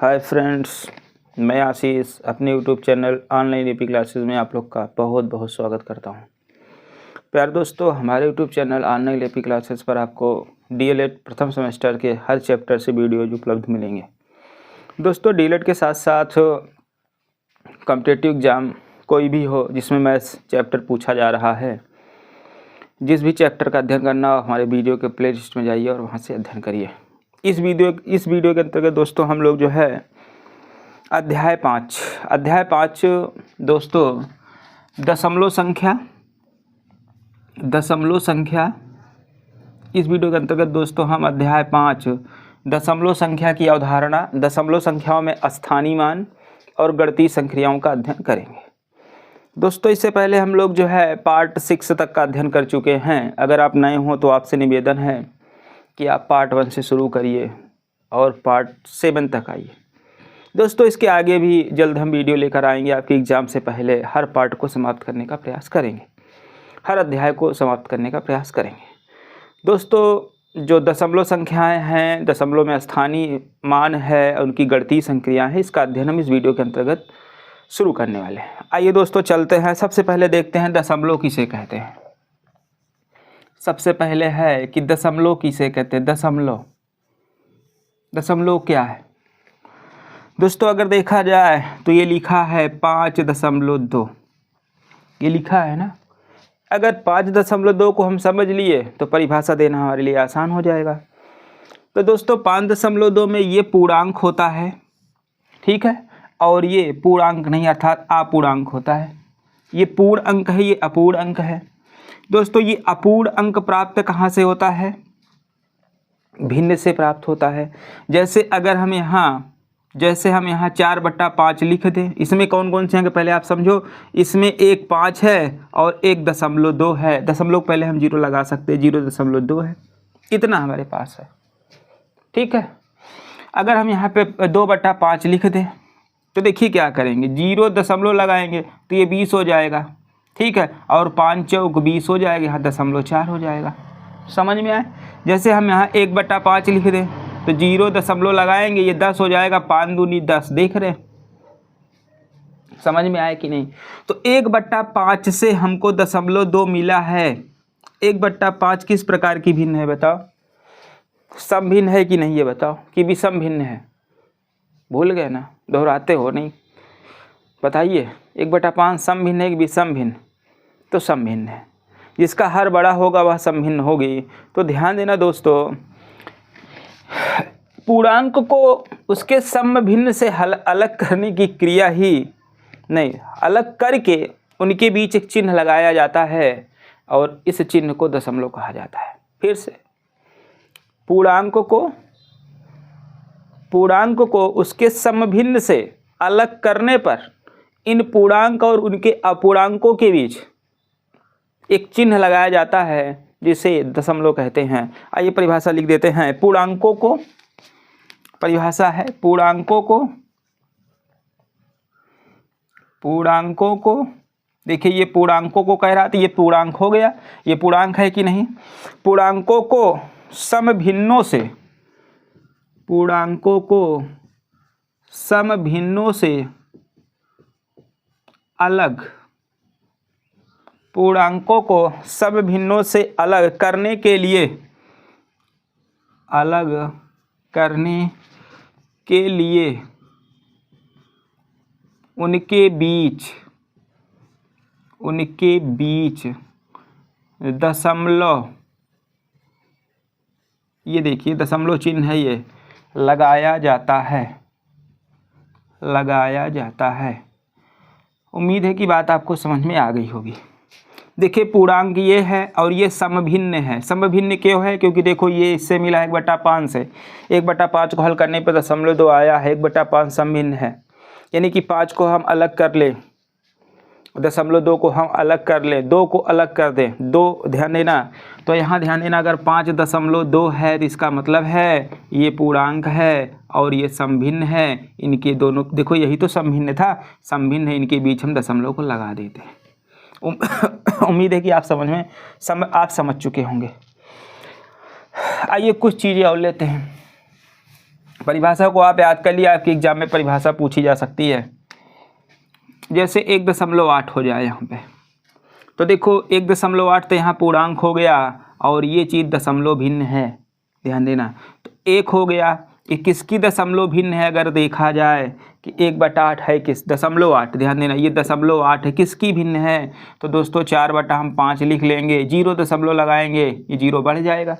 Hi friends, मैं आशीष अपने YouTube channel online AP classes में आप लोग का बहुत बहुत स्वागत करता हूं। प्यारे दोस्तों, हमारे YouTube channel online AP classes पर आपको डीएलएड प्रथम सेमेस्टर के हर चैप्टर से वीडियोज उपलब्ध मिलेंगे। दोस्तों, डीएलएड के साथ साथ कॉम्पिटिटिव एग्ज़ाम कोई भी हो जिसमें मैथ्स चैप्टर पूछा जा रहा है, जिस भी चैप्टर का अध्ययन करना हो हमारे वीडियो के प्ले लिस्ट में जाइए और वहाँ से अध्ययन करिए। इस वीडियो के अंतर्गत दोस्तों हम लोग जो है अध्याय 5 दोस्तों दशमलव संख्या इस वीडियो के अंतर्गत दोस्तों हम अध्याय 5 दशमलव संख्या की अवधारणा, दशमलव संख्याओं में स्थानीय मान और गणितीय संक्रियाओं का अध्ययन करेंगे। दोस्तों, इससे पहले हम लोग जो है पार्ट 6 तक का अध्ययन कर चुके हैं। अगर आप नए हो तो आपसे निवेदन है कि आप पार्ट 1 से शुरू करिए और पार्ट 7 तक आइए। दोस्तों, इसके आगे भी जल्द हम वीडियो लेकर आएंगे। आपके एग्ज़ाम से पहले हर पार्ट को समाप्त करने का प्रयास करेंगे, हर अध्याय को समाप्त करने का प्रयास करेंगे। दोस्तों, जो दशमलव संख्याएं हैं, दशमलव में स्थानीय मान है, उनकी गणितीय संक्रियाएं हैं, इसका अध्ययन हम इस वीडियो के अंतर्गत शुरू करने वाले हैं। आइए दोस्तों चलते हैं। सबसे पहले देखते हैं दशमलव किसे कहते हैं। सबसे पहले है कि दशमलव किसे कहते हैं। दशमलव क्या है दोस्तों? अगर देखा जाए तो ये लिखा है 5.2, ये लिखा है ना। अगर 5.2 को हम समझ लिए तो परिभाषा देना हमारे लिए आसान हो जाएगा। तो दोस्तों 5.2 में ये पूर्णांक होता है, ठीक है, और ये पूर्णांक नहीं अर्थात अपूर्णांक होता है। ये पूर्ण अंक है, ये अपूर्ण अंक है। दोस्तों, ये अपूर्ण अंक प्राप्त कहाँ से होता है? भिन्न से प्राप्त होता है। जैसे अगर हम यहाँ 4/5 लिख दें, इसमें कौन कौन से अंक पहले आप समझो। इसमें एक 5 है और एक 0.2 है। दशमलव पहले हम 0 लगा सकते हैं, 0.2 है, इतना हमारे पास है, ठीक है। अगर हम यहाँ पे 2/5 लिख दें तो देखिए क्या करेंगे, 0 लगाएंगे तो ये 20 हो जाएगा, ठीक है, और 5 चौक 20 हो जाएगा, यहाँ 0.4 हो जाएगा। समझ में आए? जैसे हम यहाँ 1/5 लिख दें तो 0 लगाएंगे, ये 10 हो जाएगा, 5 दूनी 10। देख रहे हैं, समझ में आए कि नहीं? तो 1/5 से हमको 0.2 मिला है। 1/5 किस प्रकार की भिन्न है बताओ? समभिन्न है कि नहीं, ये बताओ कि विषम भिन्न है? भूल गए ना, दोहराते हो नहीं, बताइए। 1/5 समभिन्न है कि विषम भिन्न? तो समभिन्न है। जिसका हर बड़ा होगा वह समभिन्न होगी। तो ध्यान देना दोस्तों, पूर्णांक को उसके समभिन्न से अलग करने की क्रिया ही नहीं, अलग करके उनके बीच एक चिन्ह लगाया जाता है और इस चिन्ह को दशमलव कहा जाता है। फिर से, पूर्णांक को उसके समभिन्न से अलग करने पर इन पूर्णांक और उनके अपूर्णांकों के बीच एक चिन्ह लगाया जाता है जिसे दशमलव कहते हैं। आइए परिभाषा लिख देते हैं। पूर्णांकों को, परिभाषा है पूर्णांकों को देखिए, ये पूर्णांकों को कह रहा था, ये पूर्णांक हो गया, ये पूर्णांक है कि नहीं। पूर्णांकों को समभिन्नों से अलग करने के लिए उनके बीच दशमलव, ये देखिए दशमलव चिन्ह है, ये लगाया जाता है। उम्मीद है कि बात आपको समझ में आ गई होगी। देखिए, पूर्णांक ये है और ये समभिन्न है। समभिन्न क्यों है? क्योंकि देखो ये इससे मिला 1/5 से, 1/5 को हल करने पर 0.2 आया है। 1/5 समभिन्न है, यानी कि 5 को हम अलग कर लें, 0.2 को हम अलग कर लें, 2 को अलग कर दें, 2 ध्यान देना। तो यहाँ ध्यान देना, अगर 5.2 है तो इसका मतलब है ये पूर्णांक है और ये समभिन्न है। इनके दोनों, देखो यही तो समभिन्न था, समभिन्न है, इनके बीच हम दशमलव को लगा देते हैं। उम्मीद है कि आप समझ चुके होंगे। आइए कुछ चीज़ें और लेते हैं। परिभाषा को आप याद कर लिया, आपके एग्जाम में परिभाषा पूछी जा सकती है। जैसे 1.8 हो जाए यहाँ पे, तो देखो 1.8 तो यहाँ पूर्णांक हो गया और ये चीज़ दशमलव भिन्न है, ध्यान देना। तो 1 हो गया, ये किसकी दशमलव भिन्न है? अगर देखा जाए कि 1/8 है किस 0.8, ध्यान देना ये 0.8 है, किसकी भिन्न है? तो दोस्तों 4/5 लिख लेंगे, 0 दशमलव लगाएंगे, ये 0 बढ़ जाएगा।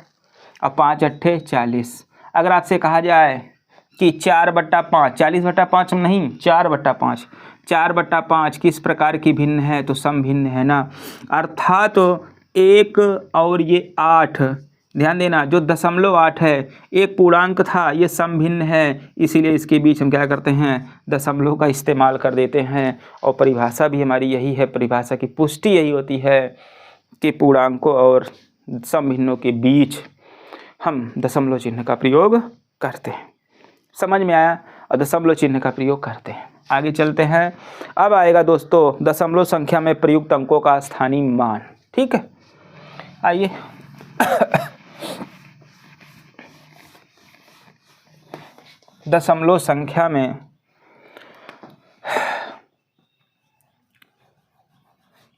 अब 5 अट्ठे 40। अगर आपसे कहा जाए कि 4/5, 40/5 नहीं, 4/5, 4/5 किस प्रकार की भिन्न है? तो सम भिन्न है ना, अर्थात 1 और ये 8, ध्यान देना जो 0.8 है एक पूर्णांक था, ये सम भिन्न है, इसीलिए इसके बीच हम क्या करते हैं? दशमलव का इस्तेमाल कर देते हैं। और परिभाषा भी हमारी यही है, परिभाषा की पुष्टि यही होती है कि पूर्णांकों और सम भिन्नों के बीच हम दशमलव चिन्ह का प्रयोग करते हैं। समझ में आया? और दशमलव चिन्ह का प्रयोग करते हैं। आगे चलते हैं। अब आएगा दोस्तों दशमलव संख्या में प्रयुक्त अंकों का स्थानीय मान। ठीक है, आइए दशमलव संख्या में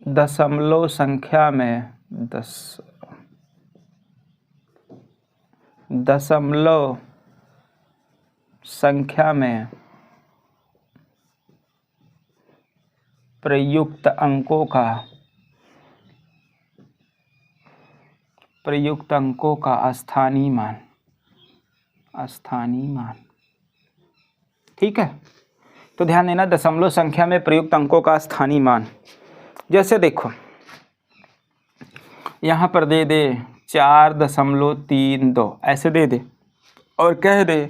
दशमलव संख्या में दशमलव संख्या में प्रयुक्त अंकों का स्थानीय मान, ठीक है। तो ध्यान देना दशमलव संख्या में प्रयुक्त अंकों का स्थानीय मान। जैसे देखो यहाँ पर दे दे 4.32 ऐसे दे दे और कह दे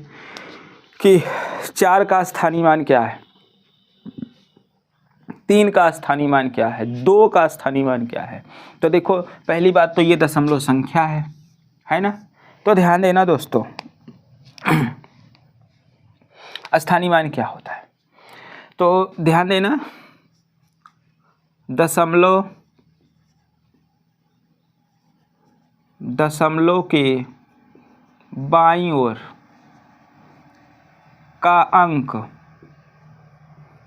कि 4 का स्थानीय मान क्या है, 3 का स्थानीय मान क्या है, 2 का स्थानीय मान क्या है। तो देखो पहली बात तो ये दशमलव संख्या है ना। तो ध्यान देना दोस्तों स्थानीय मान क्या होता है, तो ध्यान देना दशमलव के बाईं ओर का अंक,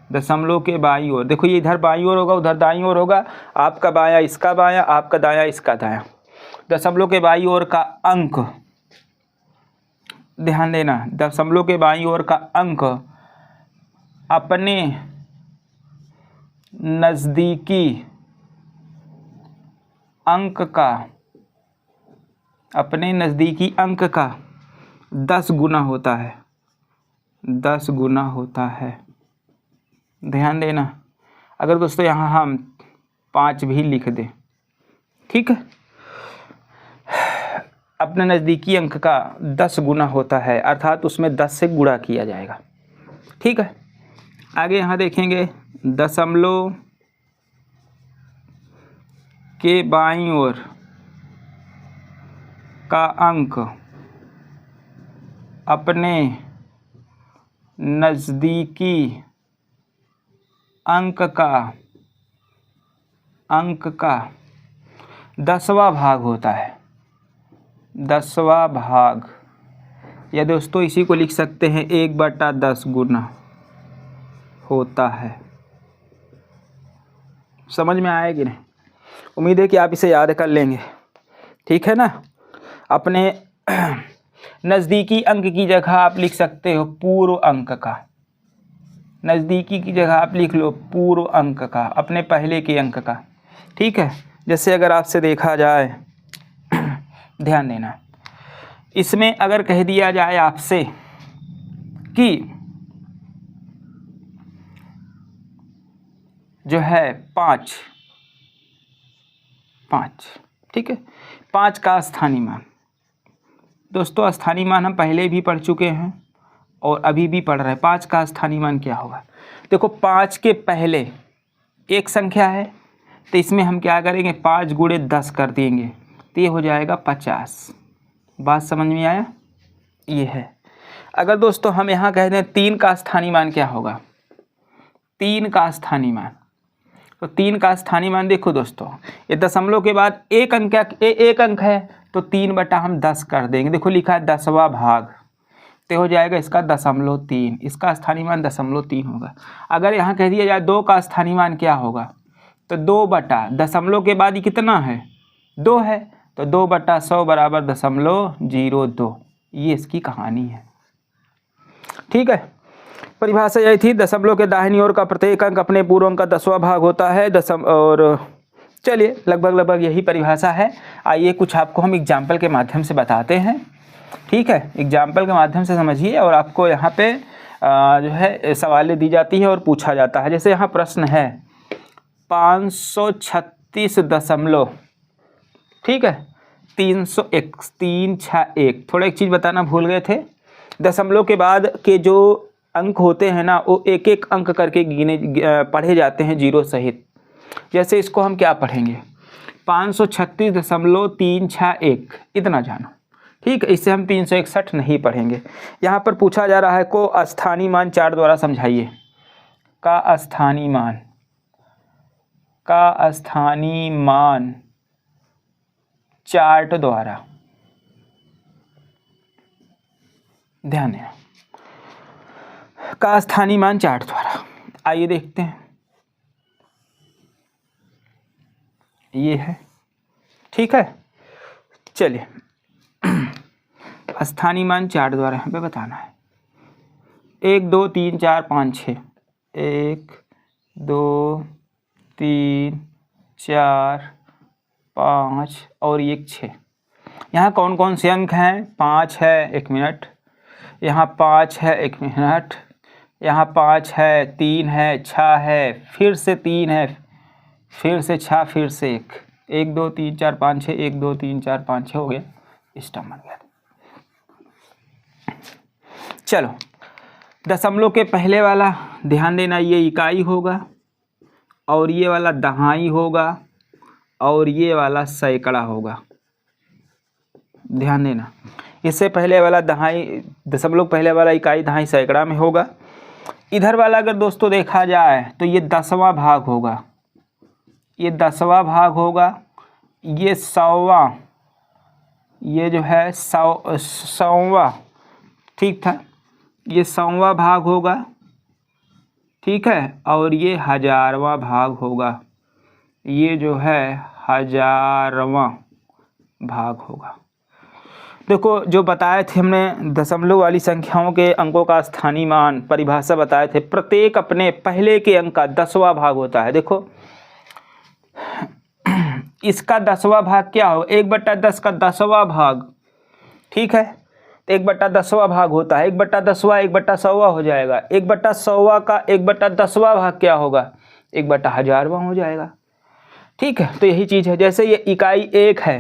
दशमलव के बाईं ओर, देखो ये इधर बाईं ओर होगा, उधर दाईं ओर होगा, आपका बायां इसका बायां, आपका दायां इसका दायां। दशमलव के बाईं ओर का अंक, ध्यान देना दशमलव के बाईं ओर का अंक अपने नज़दीकी अंक का 10 गुना होता है, 10 गुना होता है। ध्यान देना अगर दोस्तों यहाँ हम 5 भी लिख दें, ठीक है, अपने नज़दीकी अंक का 10 गुना होता है, अर्थात उसमें 10 से गुणा किया जाएगा। ठीक है, आगे यहाँ देखेंगे दशमलव के बाईं ओर का अंक अपने नज़दीकी अंक का 10वां भाग होता है, 10वां भाग, या दोस्तों इसी को लिख सकते हैं 1/10 गुना होता है। समझ में आएगी नहीं? उम्मीद है कि आप इसे याद कर लेंगे, ठीक है ना। अपने नज़दीकी अंक की जगह आप लिख सकते हो पूर्व अंक का, नज़दीकी की जगह आप लिख लो पूर्व अंक का, अपने पहले के अंक का। ठीक है, जैसे अगर आपसे देखा जाए ध्यान देना, इसमें अगर कह दिया जाए आपसे कि जो है 5, ठीक है, 5 का स्थानीय मान। दोस्तों स्थानीय मान हम पहले भी पढ़ चुके हैं और अभी भी पढ़ रहे हैं। 5 का स्थानीय मान क्या होगा? देखो 5 के पहले एक संख्या है, तो इसमें हम क्या करेंगे 5 गुणे 10 कर देंगे, तो ये हो जाएगा 50। बात समझ में आया? ये है। अगर दोस्तों हम यहाँ कह दें 3 का स्थानीय मान क्या होगा, 3 का स्थानीय मान, तो 3 का स्थानीय मान देखो दोस्तों, ये दशमलव के बाद एक अंक है, तो 3/10 कर देंगे। देखो लिखा है 10वां भाग, तो हो जाएगा इसका 0.3, इसका स्थानीय मान 0.3 होगा। अगर यहाँ कह दिया जाए 2 का स्थानीय मान क्या होगा, तो 2 बटा दशमलव के बाद ये कितना है 2 है, तो 2 बटा 100 बराबर 0.02। ये इसकी कहानी है। ठीक है, परिभाषा यही थी, दशमलव के दाहिनी ओर का प्रत्येक अंक अपने पूर्व अंक का 10वां भाग होता है। और चलिए लगभग यही परिभाषा है। आइए कुछ आपको हम एग्जाम्पल के माध्यम से बताते हैं। ठीक है, एग्जाम्पल के माध्यम से समझिए और आपको यहाँ पे जो है सवालें दी जाती है और पूछा जाता है। जैसे यहाँ प्रश्न है 536 दशमलव, ठीक है, 361। थोड़ा एक चीज़ बताना भूल गए थे, दशमलव के बाद के जो अंक होते हैं ना वो एक एक अंक करके पढ़े जाते हैं जीरो सहित। जैसे इसको हम क्या पढ़ेंगे 536.361, इतना जानो। ठीक है, इससे हम 361 नहीं पढ़ेंगे। यहाँ पर पूछा जा रहा है को स्थानीय मान चार्ट द्वारा समझाइए। का स्थानीय मान चार्ट द्वारा, ध्यान देना, का स्थानीय मान चार्ट द्वारा। आइए देखते हैं, ये है। ठीक है, चलिए स्थानीय मान चार्ट द्वारा यहाँ पे बताना है। 1 2 3 4 5 6, 1 2 3 4 5 और 1 6। यहाँ कौन कौन से अंक हैं, 5 है, 1 मिनट, यहाँ 5 है, 1 मिनट, यहाँ 5 है, 3 है, 6 है, फिर से 3 है, फिर से 6, फिर से 1, 1 2 3 4 5 6, 1 2 3 4 5 6 हो गया, स्टम्प बन गया। चलो दशमलव के पहले वाला ध्यान देना, ये इकाई होगा और ये वाला दहाई होगा और ये वाला सैकड़ा होगा। ध्यान देना, इससे पहले वाला दहाई, दशमलव पहले वाला इकाई दहाई सैकड़ा में होगा। इधर वाला अगर दोस्तों देखा जाए तो ये 10वां भाग होगा, ये 10वां भाग होगा, ये 100वां, ये जो है 100वां, ठीक था, ये 100वां भाग होगा। ठीक है, और ये 1000वां भाग होगा, ये जो है 1000वां भाग होगा। देखो जो बताए थे हमने दशमलव वाली संख्याओं के अंकों का स्थानीय मान, परिभाषा बताए थे, प्रत्येक अपने पहले के अंक का 10वां भाग होता है। देखो इसका 10वां भाग क्या होगा, 1/10 का 10वां भाग। ठीक है, तो 1/10वां भाग होता है, 1/10वां 1/100वां हो जाएगा, 1/100वां का 1/10वां भाग क्या होगा, 1/1000वां हो जाएगा। ठीक है, तो यही चीज़ है। जैसे ये इकाई 1 है,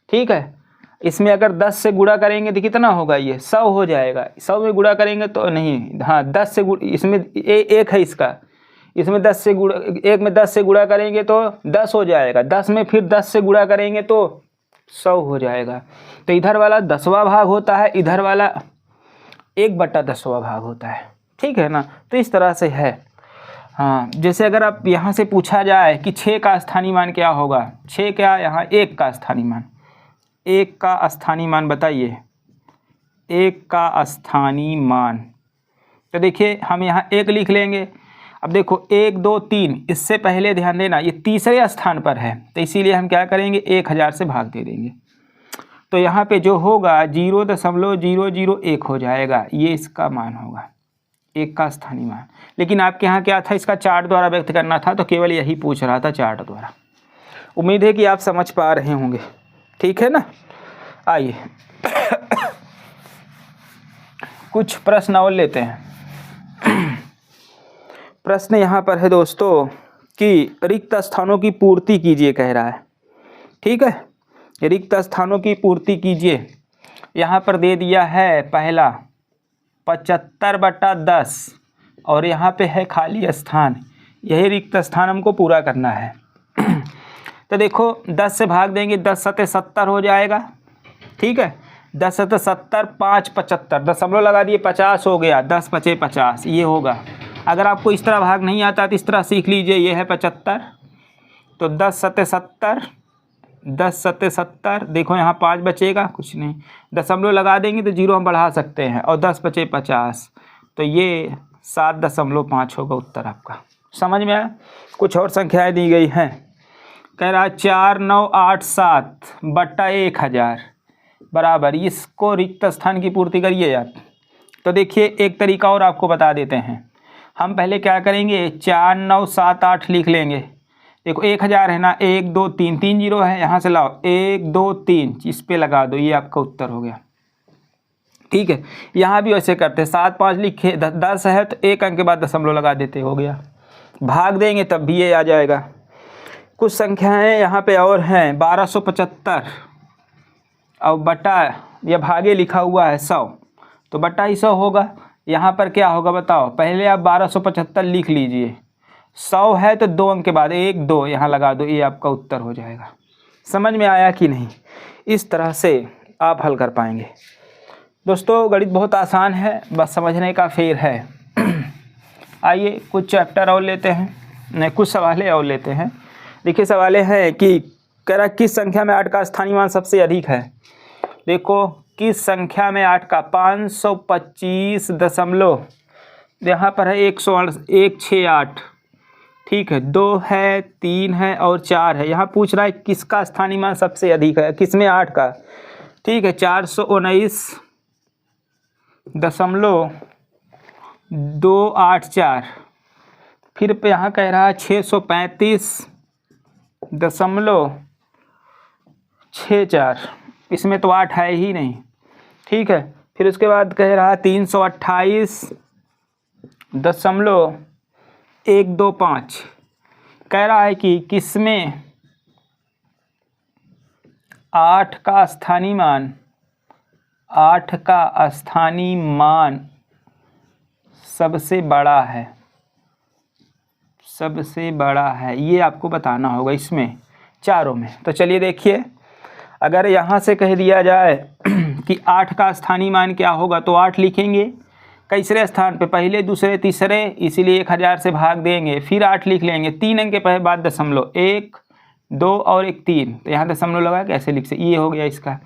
ठीक है, इसमें अगर 10 से गुणा करेंगे तो कितना होगा, ये 100 हो जाएगा। 100 में गुणा करेंगे तो नहीं, हाँ 10 से इसमें 1 है इसका, इसमें 10 से गुणा, 1 में 10 से गुणा करेंगे तो 10 हो जाएगा, 10 में फिर 10 से गुणा करेंगे तो 100 हो जाएगा। तो इधर वाला 10वां भाग होता है, इधर वाला 1/10वां भाग होता है। ठीक है ना, तो इस तरह से है। हाँ, जैसे अगर आप यहाँ से पूछा जाए कि 6 का स्थानीय मान क्या होगा, 6 क्या, यहाँ 1 का स्थानीय मान, 1 का स्थानीय मान बताइए, 1 का स्थानीय मान। तो देखिए हम यहाँ 1 लिख लेंगे। अब देखो 1 2 3, इससे पहले ध्यान देना ये तीसरे स्थान पर है, तो इसीलिए हम क्या करेंगे 1000 से भाग दे देंगे। तो यहाँ पे जो होगा 0.001 हो जाएगा, ये इसका मान होगा, 1 का स्थानीय मान। लेकिन आपके यहाँ क्या था, इसका चार्ट द्वारा व्यक्त करना था, तो केवल यही पूछ रहा था चार्ट द्वारा। उम्मीद है कि आप समझ पा रहे होंगे। ठीक है ना, आइए कुछ प्रश्न और लेते हैं। प्रश्न यहाँ पर है दोस्तों कि रिक्त स्थानों की पूर्ति कीजिए कह रहा है। ठीक है, रिक्त स्थानों की पूर्ति कीजिए। यहाँ पर दे दिया है पहला 75/10 और यहाँ पे है खाली स्थान, यही रिक्त स्थान हमको पूरा करना है। तो देखो 10 से भाग देंगे, 10 सते 70 हो जाएगा। ठीक है, 10 सते 70, 5 75, दशमलव लगा दिए 50 हो गया, 10 5 50 ये होगा। अगर आपको इस तरह भाग नहीं आता तो इस तरह सीख लीजिए, ये है 75, तो 10 सते 70 10 सत्ते 70, देखो यहाँ 5 बचेगा, कुछ नहीं, दशमलव लगा देंगे तो 0 हम बढ़ा सकते हैं, और 10 बचे 50, तो ये 7.5 होगा उत्तर आपका। समझ में आया? कुछ और संख्याएं दी गई हैं। कह रहा 4987 बट्टा 1000 बराबर, इसको रिक्त स्थान की पूर्ति करिए आप। तो देखिए एक तरीका और आपको बता देते हैं। हम पहले क्या करेंगे, 4978 लिख लेंगे। देखो 1000 है ना, 1 2 3 3 जीरो है, यहाँ से लाओ 1 2 3, इस पे लगा दो, ये आपका उत्तर हो गया। ठीक है, यहाँ भी वैसे करते हैं, 7 5 लिखे, 10 है तो 1 अंक के बाद दशमलव लगा देते, हो गया। भाग देंगे तब भी ये आ जाएगा। कुछ संख्याएं यहाँ पे और हैं, 1275 और बटा, यह भागे लिखा हुआ है 100, तो बटा ही 100 होगा। यहाँ पर क्या होगा बताओ, पहले आप 1275 लिख लीजिए, 100 है तो 2 अंक के बाद 1 2 यहाँ लगा दो, ये आपका उत्तर हो जाएगा। समझ में आया कि नहीं? इस तरह से आप हल कर पाएंगे। दोस्तों गणित बहुत आसान है, बस समझने का फेर है। आइए कुछ चैप्टर और लेते हैं, नहीं कुछ सवालें और लेते हैं। देखिए सवालें हैं कि कह रहा किस संख्या में 8 का स्थानीय मान सबसे अधिक है। देखो किस संख्या में 8 का 525 दशमलव, यहाँ पर है 168, ठीक है, 2 है 3 है और 4 है। यहाँ पूछ रहा है किसका स्थानीय मान सबसे अधिक है, किसमें 8 का, ठीक है, 419.284। फिर पे यहाँ कह रहा है 635.64, इसमें तो 8 है ही नहीं, ठीक है। फिर उसके बाद कह रहा है 328.125, कह रहा है कि किसमें 8 का स्थानीय मान, 8 का स्थानीय मान सबसे बड़ा है, सबसे बड़ा है, ये आपको बताना होगा इसमें चारों में। तो चलिए देखिए, अगर यहाँ से कह दिया जाए कि 8 का स्थानीय मान क्या होगा, तो 8 लिखेंगे तीसरे स्थान पे, पहले दूसरे तीसरे, इसीलिए 1000 से भाग देंगे, फिर 8 लिख लेंगे, 3 अंक के बाद दशमलव, 1 2 और 1 3, तो यहाँ दशमलव लगा कैसे लिख से, ये हो गया इसका।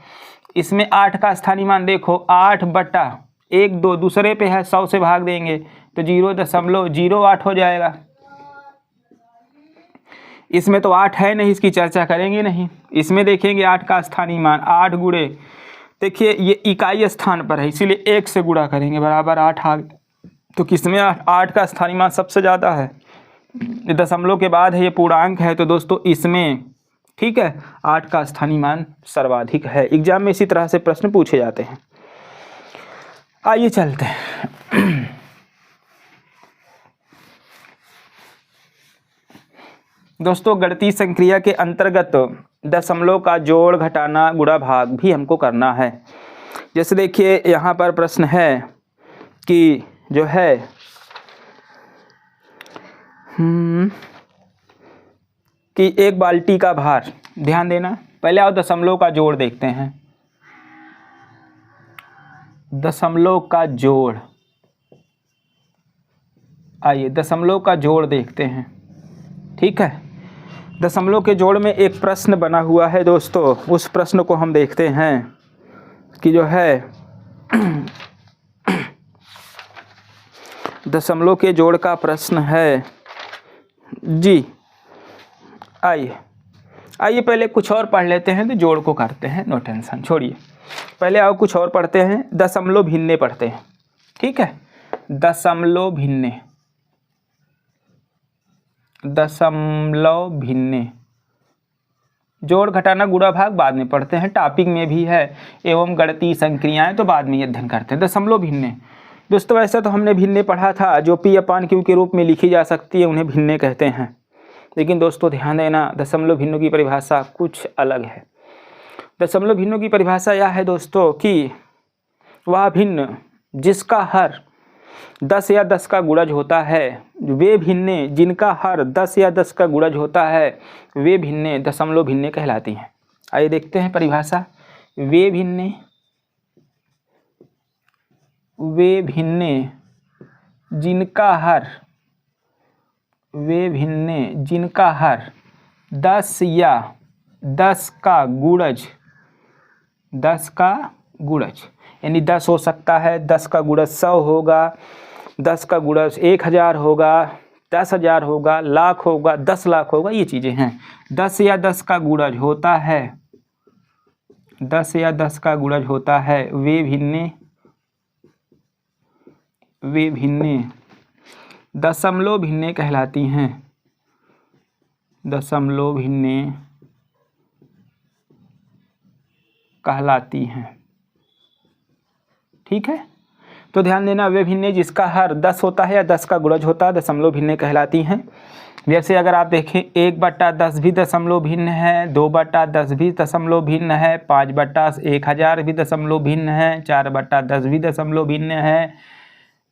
इसमें 8 का स्थानीय मान देखो 8 बटा 1 2, दूसरे पे है 100 से भाग देंगे तो 0.08 हो जाएगा। इसमें तो 8 है नहीं, इसकी चर्चा करेंगे नहीं। इसमें देखेंगे 8 का स्थानीय मान 8 गुणे, देखिए ये इकाई स्थान पर है इसीलिए 1 से गुणा करेंगे, बराबर 8 आ गया। तो किसमें 8 का स्थानीय मान सबसे ज़्यादा है, ये दशमलव के बाद है, ये पूर्णांक है, तो दोस्तों इसमें, ठीक है, 8 का स्थानीय मान सर्वाधिक है। एग्जाम में इसी तरह से प्रश्न पूछे जाते हैं। आइए चलते हैं। दोस्तों गणितीय संक्रिया के अंतर्गत दशमलव का जोड़ घटाना गुणा भाग भी हमको करना है। जैसे देखिए यहाँ पर प्रश्न है कि जो है कि एक बाल्टी का भार, ध्यान देना, पहले आओ दशमलव का जोड़ देखते हैं। दशमलव का जोड़, आइए दशमलव का जोड़ देखते हैं, ठीक है। दशमलव के जोड़ में एक प्रश्न बना हुआ है दोस्तों, उस प्रश्न को हम देखते हैं कि जो है दशमलव के जोड़ का प्रश्न है जी। आइए पहले कुछ और पढ़ लेते हैं, तो जोड़ को करते हैं, नो टेंशन, छोड़िए। पहले आओ कुछ और पढ़ते हैं, दशमलव भिन्ने पढ़ते हैं, ठीक है। दशमलव भिन्ने, दशमलव भिन्ने, जोड़ घटाना गुणा भाग बाद में पढ़ते हैं, टॉपिक में भी है, एवं गणितीय संक्रियाएं तो बाद में अध्ययन करते हैं। दशमलव भिन्ने दोस्तों, वैसे तो हमने भिन्ने पढ़ा था, जो P/Q के रूप में लिखी जा सकती है उन्हें भिन्ने कहते हैं। लेकिन दोस्तों ध्यान देना, दशमलव भिन्नों की परिभाषा कुछ अलग है। दशमलव भिन्नों की परिभाषा यह है दोस्तों कि वह भिन्न जिसका हर 10 या 10 का गुणज होता है, वे भिन्ने जिनका हर 10 या 10 का गुणज होता है, वे भिन्ने दशमलव भिन्ने कहलाती हैं। आइए देखते हैं परिभाषा। वे भिन्ने जिनका हर, वे भिन्ने जिनका हर 10 या 10 का गुणज, 10 का गुणज यानी 10 हो सकता है, 10 का गुणज 100 होगा, 10 का गुणज 1000 होगा, 10,000 होगा, लाख होगा, 10 लाख होगा, ये चीज़ें हैं। 10 या 10 का गुणज होता है, 10 या 10 का गुणज होता है वे भिन्ने दशमलव भिन्ने कहलाती हैं, दशमलव भिन्ने कहलाती हैं। ठीक है, तो ध्यान देना, वे भिन्ने जिसका हर 10 होता है या 10 का गुणज होता है दशमलव भिन्ने कहलाती हैं। जैसे अगर आप देखें 1/10 भी दशमलव भिन्न है, 2/10 भी दशमलव भिन्न है, 5/1000 भी दशमलव भिन्न है, 4/10 भी दशमलव भिन्न है,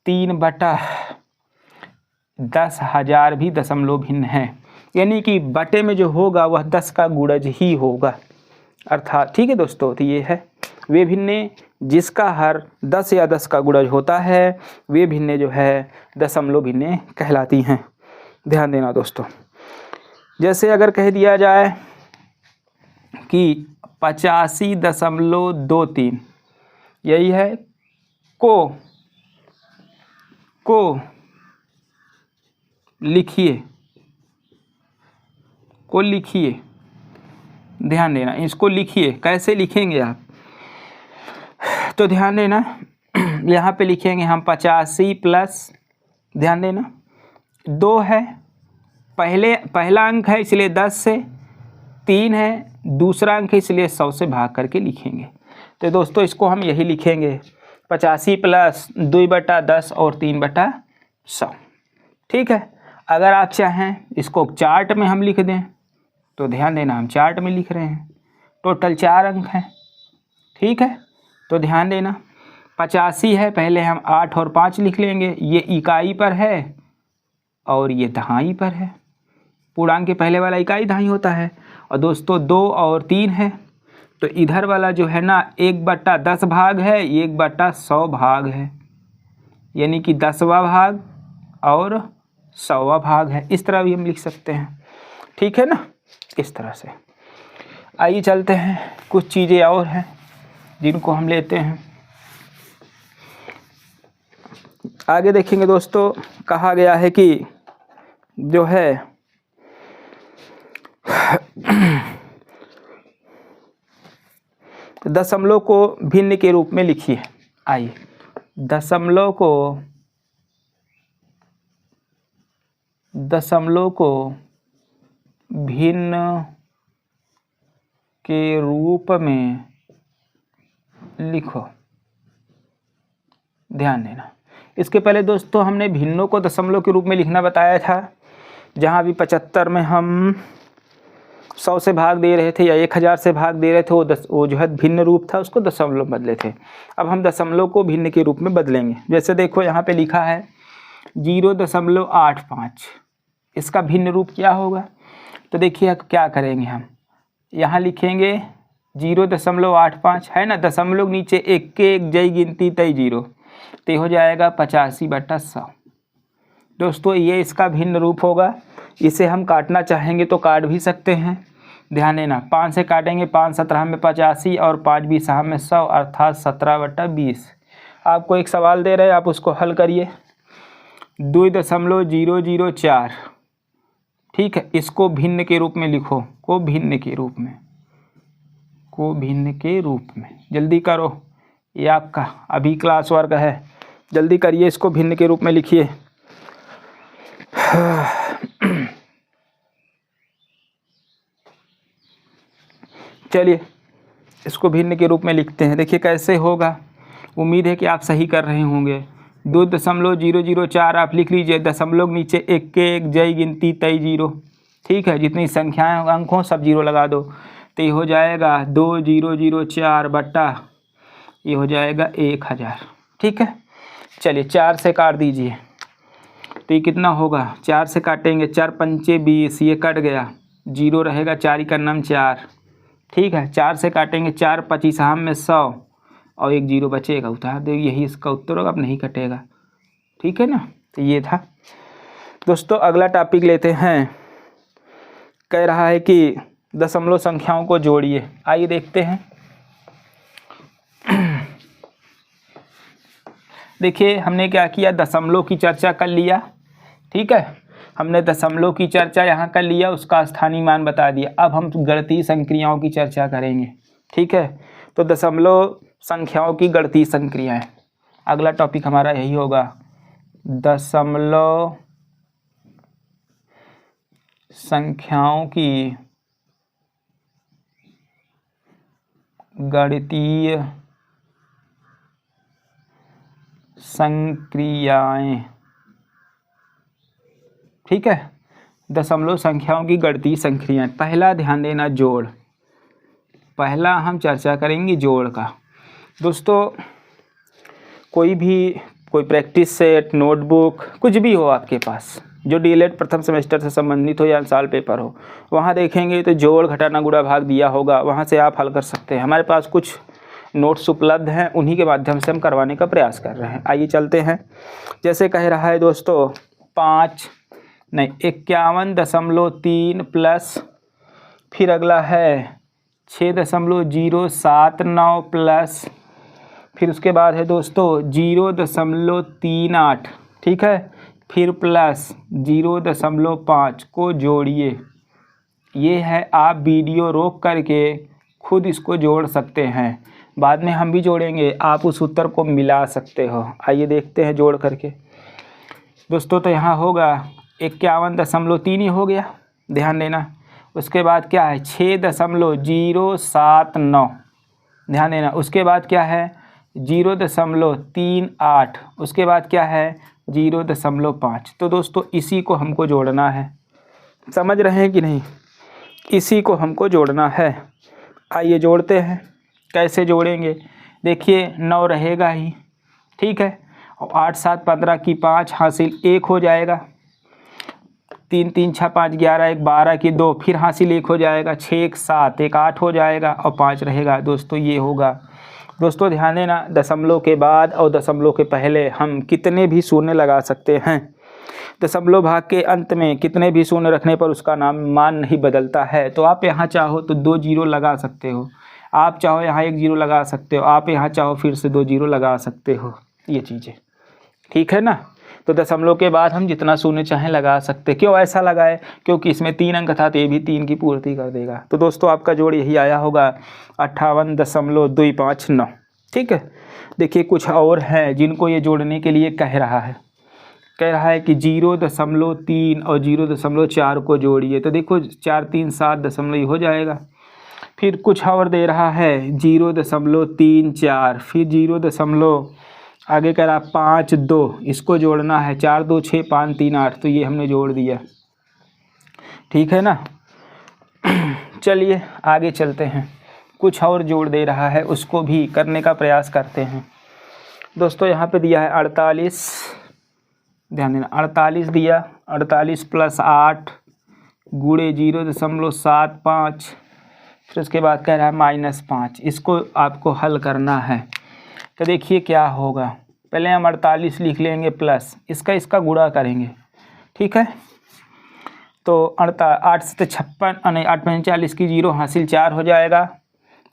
3/10,000 भी दशमलव भिन्न है। यानी कि बटे में जो होगा वह 10 का गुणज ही होगा अर्थात। ठीक है दोस्तों, तो ये है वे भिन्ने जिसका हर 10 या 10 का गुणज होता है, वे भिन्ने जो है दशमलव भिन्ने कहलाती हैं। ध्यान देना दोस्तों, जैसे अगर कह दिया जाए कि 85.23 यही है, को लिखिए, ध्यान देना, इसको लिखिए। कैसे लिखेंगे आप, तो ध्यान देना यहाँ पे लिखेंगे हम 85 प्लस, ध्यान देना 2 है, पहला अंक है इसलिए 10 से, 3 है दूसरा अंक है इसलिए 100 से भाग करके लिखेंगे। तो दोस्तों इसको हम यही लिखेंगे 85 प्लस 2/10 और 3/100। ठीक है, अगर आप चाहें इसको चार्ट में हम लिख दें तो ध्यान देना हम चार्ट में लिख रहे हैं, टोटल 4 अंक हैं। ठीक है, तो ध्यान देना 85 है, पहले हम 8 और 5 लिख लेंगे, ये इकाई पर है और ये दहाई पर है। पूर्णांक के पहले वाला इकाई दहाई होता है। और दोस्तों 2 और 3 है, तो इधर वाला जो है ना 1/10 भाग है, 1/100 भाग है, यानी कि 10वां भाग और 100वां भाग है। इस तरह भी हम लिख सकते हैं। ठीक है ना, इस तरह से। आइए चलते हैं, कुछ चीज़ें और हैं जिनको हम लेते हैं। आगे देखेंगे दोस्तों, कहा गया है कि जो है दशमलव को भिन्न के रूप में लिखिए। आइए, दशमलव को भिन्न के रूप में लिखो। ध्यान देना, इसके पहले दोस्तों हमने भिन्नों को दशमलव के रूप में लिखना बताया था। जहाँ भी 75 में हम 100 से भाग दे रहे थे या 1000 से भाग दे रहे थे, वो जो है भिन्न रूप था, उसको दशमलव बदले थे। अब हम दशमलव को भिन्न के रूप में बदलेंगे। जैसे देखो यहाँ पे लिखा है 0.85, इसका भिन्न रूप क्या होगा? तो देखिए क्या करेंगे, हम यहाँ लिखेंगे 0.85 है ना, दशमलव नीचे 1 के 1 जई गिनती तय 0, तो हो जाएगा 85/100। दोस्तों ये इसका भिन्न रूप होगा। इसे हम काटना चाहेंगे तो काट भी सकते हैं। ध्यान देना, 5 से काटेंगे, 5 17 में 85 और 5 20 में 100 अर्थात 17/20। आपको एक सवाल दे रहे हैं, आप उसको हल करिए। 2.004, ठीक है, इसको भिन्न के रूप में लिखो, को भिन्न के रूप में जल्दी करो, ये आपका अभी क्लास वर्क है, जल्दी करिए, इसको भिन्न के रूप में लिखिए। चलिए इसको भिन्न के रूप में लिखते हैं। देखिए कैसे होगा, उम्मीद है कि आप सही कर रहे होंगे। 2.004 आप लिख लीजिए, दशमलव नीचे 1 के 1 जई गिनती तय 0, ठीक है, जितनी संख्याएं अंक हों सब 0 लगा दो, तो ये हो जाएगा 2004 बट्टा ये हो जाएगा 1000। ठीक है, चलिए 4 से काट दीजिए, तो ये कितना होगा, 4 से काटेंगे, 4 पंचे 20, ये कट गया, 0 रहेगा, 4 का नाम 4, ठीक है। 4 से काटेंगे, 4 25 में 100 और 1 0 बचेगा, उतार दो, यही इसका उत्तर होगा, अब नहीं कटेगा। ठीक है ना, तो ये था दोस्तों। अगला टॉपिक लेते हैं, कह रहा है कि दशमलव संख्याओं को जोड़िए। आइए देखते हैं। देखिए हमने क्या किया, दशमलव की चर्चा कर लिया, ठीक है, हमने दशमलव की चर्चा यहाँ कर लिया, उसका स्थानीय मान बता दिया। अब हम गणितीय संक्रियाओं की चर्चा करेंगे, ठीक है। तो दशमलव संख्याओं की गणितीय संक्रियाएं, अगला टॉपिक हमारा यही होगा, दशमलव संख्याओं की गणितीय संक्रियाएं, ठीक है। दशमलव संख्याओं की गणितीय संक्रियाएं। पहला ध्यान देना, जोड़। पहला हम चर्चा करेंगे जोड़ का। दोस्तों कोई प्रैक्टिस सेट, नोटबुक, कुछ भी हो आपके पास जो डीएलएड प्रथम सेमेस्टर से संबंधित हो या साल पेपर हो, वहाँ देखेंगे तो जोड़, घटाना, गुणा, भाग दिया होगा, वहाँ से आप हल कर सकते हैं। हमारे पास कुछ नोट्स उपलब्ध हैं, उन्हीं के माध्यम से हम करवाने का प्रयास कर रहे हैं। आइए चलते हैं। जैसे कह रहा है दोस्तों 51.3 प्लस, फिर अगला है 6.079 प्लस, फिर उसके बाद है दोस्तों 0.38, ठीक है, फिर प्लस 0.5 को जोड़िए। ये है, आप वीडियो रोक करके खुद इसको जोड़ सकते हैं, बाद में हम भी जोड़ेंगे, आप उस उत्तर को मिला सकते हो। आइए देखते हैं जोड़ करके दोस्तों। तो यहाँ होगा 51.3 ही हो गया, ध्यान देना। उसके बाद क्या है 6.079, ध्यान देना। उसके बाद क्या है 0.38, उसके बाद क्या है 0.5। तो दोस्तों इसी को हमको जोड़ना है, समझ रहे हैं कि नहीं, इसी को हमको जोड़ना है। आइए जोड़ते हैं। कैसे जोड़ेंगे, देखिए 9 रहेगा ही, ठीक है, और 8 7 15 की 5 हासिल 1 हो जाएगा, 3 3 6 5 11 1 12 की 2 फिर हासिल 1 हो जाएगा, 6 1 7 1 8 हो जाएगा और 5 रहेगा। दोस्तों ये होगा। दोस्तों ध्यान देना, दशमलव के बाद और दशमलव के पहले हम कितने भी शून्य लगा सकते हैं। दशमलव भाग के अंत में कितने भी शून्य रखने पर उसका मान नहीं बदलता है। तो आप यहाँ चाहो तो 2 जीरो लगा सकते हो, आप चाहो यहाँ 1 जीरो लगा सकते हो, आप यहाँ चाहो फिर से 2 जीरो लगा सकते हो, ये चीज़ें, ठीक है ना। तो दशमलव के बाद हम जितना शून्य चाहें लगा सकते। क्यों ऐसा लगाए, क्योंकि इसमें 3 अंक था तो ये भी 3 की पूर्ति कर देगा। तो दोस्तों आपका जोड़ यही आया होगा 58.259, ठीक है। देखिए कुछ और हैं जिनको ये जोड़ने के लिए कह रहा है कि 0.3 और 0.4 को जोड़िए। तो देखो 4 3 7 दशमलव हो जाएगा। फिर कुछ और दे रहा है 0.34, फिर 0. आगे कह रहा 5 2, इसको जोड़ना है, 4 2 6 5 3 8, तो ये हमने जोड़ दिया, ठीक है ना। चलिए आगे चलते हैं। कुछ और जोड़ दे रहा है, उसको भी करने का प्रयास करते हैं। दोस्तों यहाँ पे दिया है 48, ध्यान देना 48 दिया, 48 + 8 गुणे 0.75, फिर उसके बाद कह रहा है -5। इसको आपको हल करना है। तो देखिए क्या होगा, पहले हम 48 लिख लेंगे प्लस इसका गुणा करेंगे, ठीक है। तो 8 से 56 नहीं 8 × 40 की 0 हासिल 4 हो जाएगा,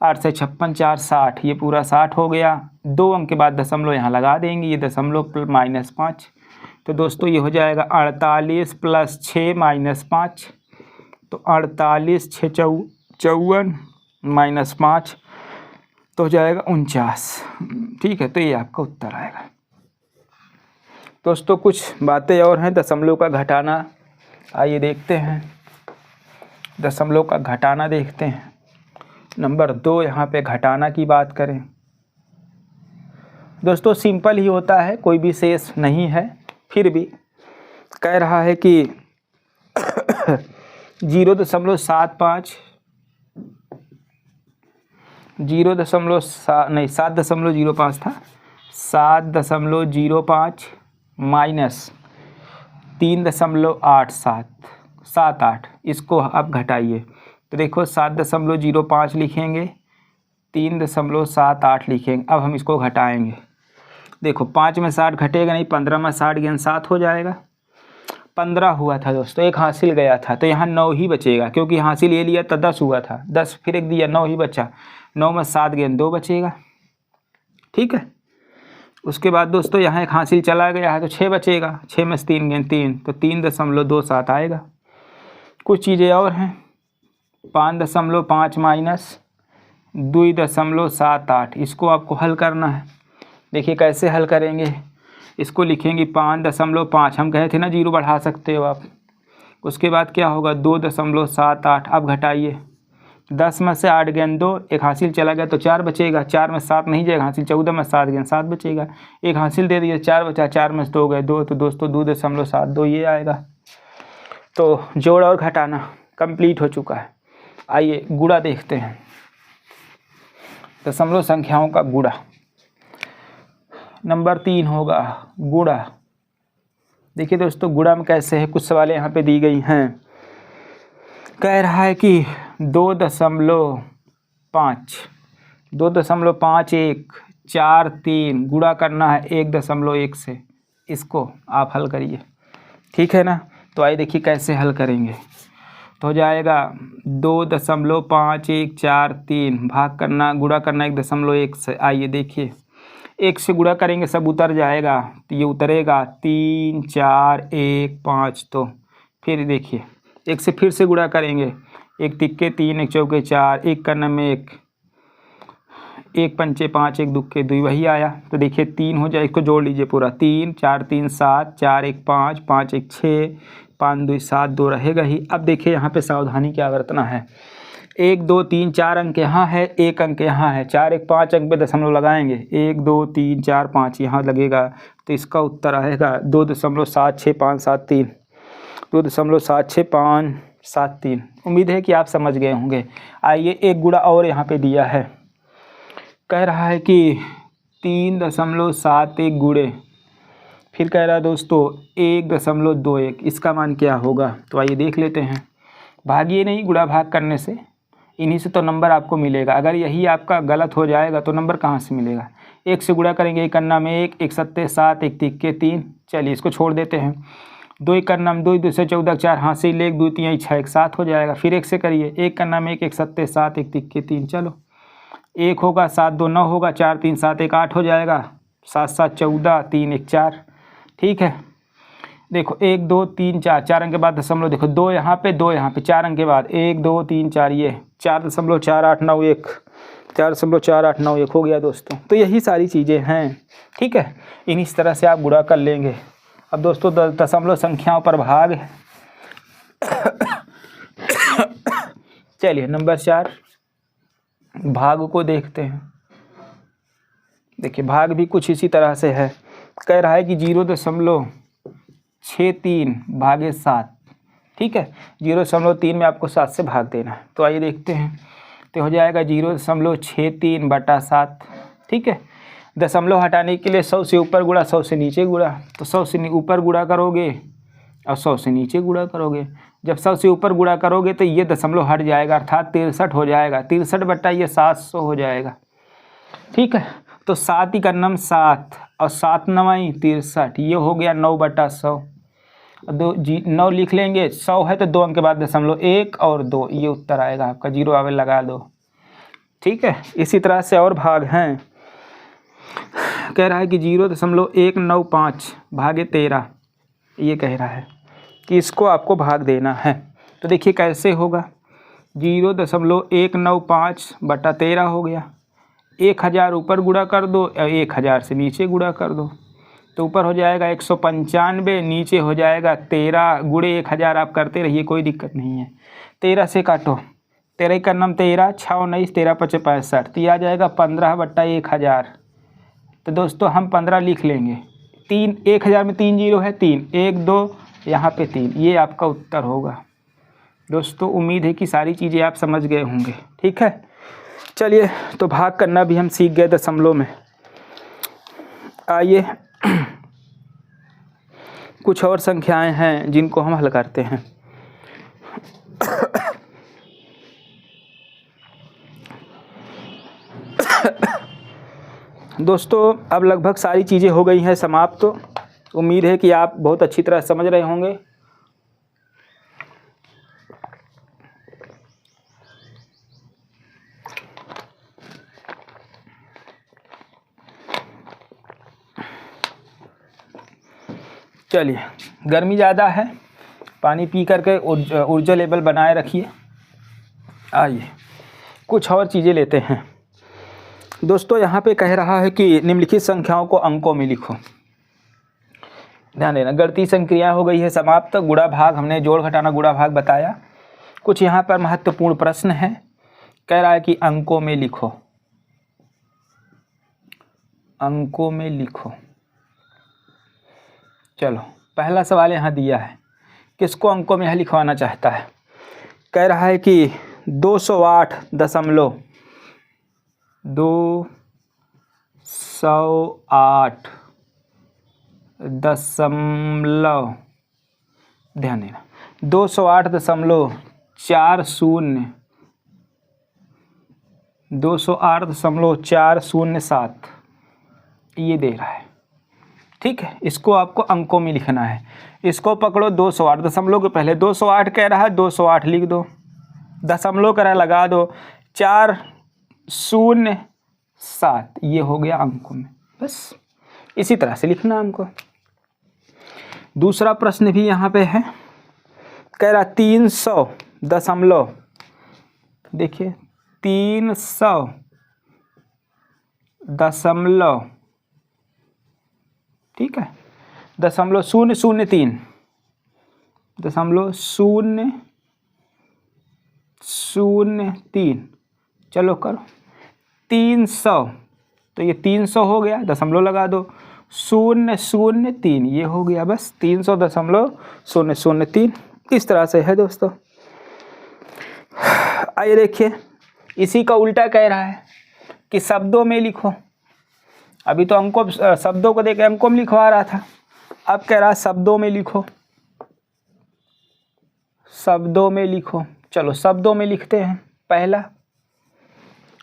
8 से 56 4 60, ये पूरा 60 हो गया। 2 अंक के बाद दशमलव यहाँ लगा देंगे, ये दशमलव -5। तो दोस्तों ये हो जाएगा 48 + 6 -5, तो 48 6 54 -5 तो हो जाएगा 49, ठीक है। तो ये आपका उत्तर आएगा। दोस्तों कुछ बातें और हैं दशमलव का घटाना, आइए देखते हैं। दशमलव का घटाना देखते हैं। नंबर 2 यहाँ पे घटाना की बात करें दोस्तों, सिंपल ही होता है, कोई भी शेष नहीं है। फिर भी कह रहा है कि 0.75 7.05 था, 7.05 माइनस 3.8778, इसको आप घटाइए। तो देखो 7.05 लिखेंगे, 3.78 लिखेंगे। अब हम इसको घटाएंगे। देखो 5 में 60 घटेगा नहीं, 15 में 60 ज्ञान 7 हो जाएगा। 15 हुआ था दोस्तों, एक हासिल गया था, तो यहाँ 9 ही बचेगा, क्योंकि हासिल ये लिया तो 10 हुआ था, 10 फिर एक दिया, 9 ही बचा, 9 में 7 गए 2 बचेगा। ठीक है, उसके बाद दोस्तों यहाँ एक हासिल चला गया है तो 6 बचेगा, 6 में 3 गए 3, तो 3.27 आएगा। कुछ चीज़ें और हैं, 5.5 माइनस 2.78, इसको आपको हल करना है। देखिए कैसे हल करेंगे, इसको लिखेंगे 5.5, हम कहे थे ना 0 बढ़ा सकते हो आप। उसके बाद क्या होगा 2.78, अब घटाइए, 10 में से 8 गए 2, एक हासिल चला गया तो 4 बचेगा, 4 में 7 नहीं जाएगा हासिल, 14 में 7 गए 7 बचेगा, एक हासिल दे दिए 4 बचा, 4 में से 2 गए 2, तो दोस्तों 2.72 ये आएगा। तो जोड़ और घटाना कंप्लीट हो चुका है। आइए गुणा देखते हैं, दशमलव संख्याओं का गुणा। नंबर 3 होगा गुणा। देखिए दोस्तों गुणा में कैसे है, कुछ सवालें यहाँ पे दी गई हैं। कह रहा है कि 2.5 2.5143 गुणा करना है 1.1 से, इसको आप हल करिए। ठीक है ना, तो आइए देखिए कैसे हल करेंगे। तो हो जाएगा 2.5143 भाग करना, गुणा करना 1.1 से। आइए देखिए 1 से गुणा करेंगे सब उतर जाएगा, तो ये उतरेगा 3 4 1 5, तो फिर देखिए 1 से फिर से गुणा करेंगे, 1 तिक्के 3 1 चौके 4, 1 करने में 1, 1 पंचे 5, 1 दुक्के 2, वही आया। तो देखिए 3 हो जाए, इसको जोड़ लीजिए पूरा, 3 4 3 7, 4 1 5, 5 1 6, 5 2 7, 2 रहेगा ही। अब देखिए यहाँ पे सावधानी क्या बरतना है, 1 2 3 4 अंक यहाँ है, 1 अंक यहाँ है, 4 1 5 अंक पे दशमलव लगाएंगे, 1 2 3 4 5 यहाँ लगेगा, तो इसका उत्तर आएगा 2.7653, 2.7653। उम्मीद है कि आप समझ गए होंगे। आइए एक गुणा और यहाँ पे दिया है, कह रहा है कि 3.71 गुणे, फिर कह रहा है दोस्तों 1.21, इसका मान क्या होगा। तो आइए देख लेते हैं। भागिए नहीं, गुणा भाग करने से इन्हीं से तो नंबर आपको मिलेगा। अगर यही आपका गलत हो जाएगा तो नंबर कहाँ से मिलेगा। 1 से गुणा करेंगे, 1 अन्ना में 1, 1 सत्ते 7, 1 तिक्के 3, चलिए इसको छोड़ देते हैं। 2 1 अन्ना में 2, 2 से 14 4 हासिल 1, 2 3 6 1 7 हो जाएगा। फिर 1 से करिए, 1 अन्ना में 1, 1 सत्ते 7, 1 तिक्के 3, चलो 1 होगा, 7 2 9 होगा, 4 3 7 1 8 हो जाएगा, 7 7 14, 3 1 4। ठीक है, देखो 1 2 3 4, 4 अंक के बाद दशमलव, देखो 2 यहाँ पे 2 यहाँ पे, 4 अंक के बाद 1 2 3 4, ये 4.4891, 4.4891 हो गया दोस्तों। तो यही सारी चीज़ें हैं। ठीक है, इन्हीं तरह से आप गुणा कर लेंगे। अब दोस्तों दशमलव संख्याओं पर भाग। चलिए नंबर 4 भाग को देखते हैं। देखिए भाग भी कुछ इसी तरह से है। कह रहा है कि 0.63 भागे 7। ठीक है, 0.3 में आपको 7 से भाग देना है। तो आइए देखते हैं, तो हो जाएगा 0.63 बटा 7। ठीक है, दशमलव हटाने के लिए 100 से ऊपर गुणा, 100 से नीचे गुणा। तो 100 से ऊपर गुणा करोगे और 100 से नीचे गुणा करोगे। जब 100 से ऊपर गुणा करोगे तो ये दशमलव हट जाएगा, अर्थात 63 हो जाएगा। 63 बटा ये 700 हो जाएगा। ठीक है, तो 7 ही का नम 7 और 7 9 63, ये हो गया 9 बटा 100। 9 लिख लेंगे, 100 है तो 2 अंक के बाद दशमलव 1 और 2, ये उत्तर आएगा आपका। 0 आवे लगा दो। ठीक है, इसी तरह से और भाग हैं। कह रहा है कि 0.195 भागे 13, ये कह रहा है कि इसको आपको भाग देना है। तो देखिए कैसे होगा, 0.195 बटा 13 हो गया। 1000 ऊपर गुणा कर दो और 1000 से नीचे गुणा कर दो, तो ऊपर हो जाएगा 195, नीचे हो जाएगा 13 गुणे 1000। आप करते रहिए, कोई दिक्कत नहीं है। 13 से काटो, 13 का नाम 13, 6 19, 13 5 65, तो ये आ जाएगा 15 बटा 1000। तो दोस्तों हम 15 लिख लेंगे। 3 1000 में 3 जीरो है, 3 1 2 यहाँ पे 3, ये आपका उत्तर होगा। दोस्तों उम्मीद है कि सारी चीज़ें आप समझ गए होंगे। ठीक है, चलिए तो भाग करना भी हम सीख गए दशमलव में। आइए कुछ और संख्याएं हैं जिनको हम हल करते हैं। दोस्तों अब लगभग सारी चीज़ें हो गई हैं समाप्त। तो उम्मीद है कि आप बहुत अच्छी तरह समझ रहे होंगे चलिए, गर्मी ज़्यादा है, पानी पी करके ऊर्जा लेवल बनाए रखिए। आइए कुछ और चीज़ें लेते हैं दोस्तों। यहाँ पे कह रहा है कि निम्नलिखित संख्याओं को अंकों में लिखो। ध्यान देना, गणितीय संक्रिया हो गई है समाप्त। गुणा भाग हमने जोड़ घटाना गुणा भाग बताया। कुछ यहाँ पर महत्वपूर्ण प्रश्न है, कह रहा है कि अंकों में लिखो, अंकों में लिखो। चलो पहला सवाल यहाँ दिया है, किसको अंकों में यहाँ लिखवाना चाहता है। कह रहा है कि 208 दशमलव, ध्यान देना 208.407 ये दे रहा है। ठीक है, इसको आपको अंकों में लिखना है। इसको पकड़ो 208 दशमलव के पहले 208 कह रहा है, 208 लिख दो, दशमलव कह रहा लगा दो, 407 ये हो गया अंकों में। बस इसी तरह से लिखना हमको। दूसरा प्रश्न भी यहाँ पे है, कह रहा 300 दशमलव, देखिए 300 दशमलव, ठीक है, 0.003 0.003, चलो करो 300, तो ये 300 हो गया, दशमलव लगा दो, 0.003 ये हो गया, बस 300.003 इस तरह से है दोस्तों। आइए देखिए, इसी का उल्टा कह रहा है कि शब्दों में लिखो। अभी तो अंकों शब्दों को देके अंकों में लिखवा रहा था, अब कह रहा है शब्दों में लिखो, शब्दों में लिखो। चलो शब्दों में लिखते हैं।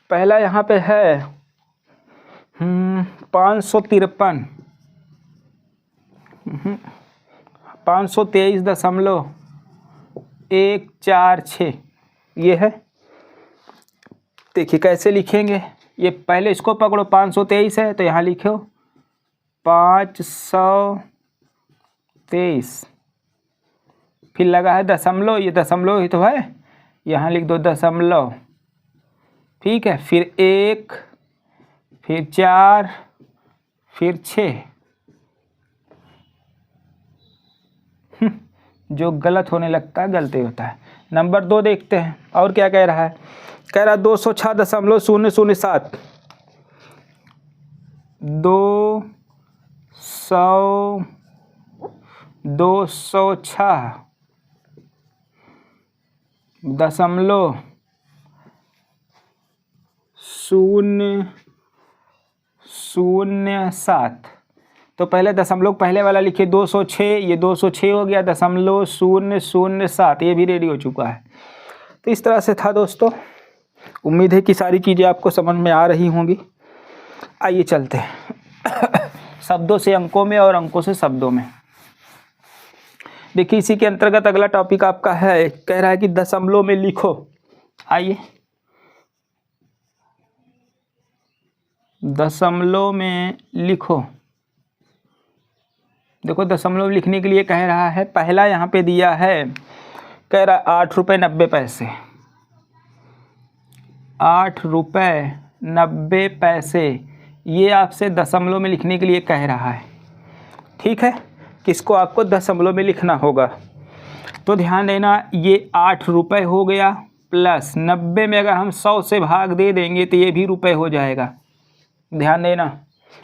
पहला यहाँ पे है 553 523.146 ये है। देखिए कैसे लिखेंगे, ये पहले इसको पकड़ो, 523 है तो यहाँ लिखो 523, फिर लगा है दशमलव, ये दशमलव ही तो है, यहाँ लिख दो दशमलव, ठीक है, फिर 1, फिर 4, फिर 6। जो गलत होने लगता है गलती होता है। नंबर 2 देखते हैं, और क्या कह रहा है। कह रहा 206.007 206.007। तो पहले दशमलव पहले वाला लिखिए 206, ये 206 हो गया, 0.007 ये भी रेडी हो चुका है। तो इस तरह से था दोस्तों। उम्मीद है कि सारी चीज़ें आपको समझ में आ रही होंगी। आइए चलते हैं शब्दों से अंकों में और अंकों से शब्दों में। देखिए इसी के अंतर्गत अगला टॉपिक आपका है, कह रहा है कि दशमलव में लिखो। आइए दशमलव में लिखो। देखो दशमलव लिखने के लिए कह रहा है, पहला यहाँ पे दिया है, कह रहा 8.90 8.90 ये आपसे दशमलव में लिखने के लिए कह रहा है। ठीक है, किसको आपको दशमलव में लिखना होगा। तो ध्यान देना, ये 8 रुपये हो गया, प्लस 90 में अगर हम 100 से भाग दे देंगे तो ये भी रुपये हो जाएगा। ध्यान देना,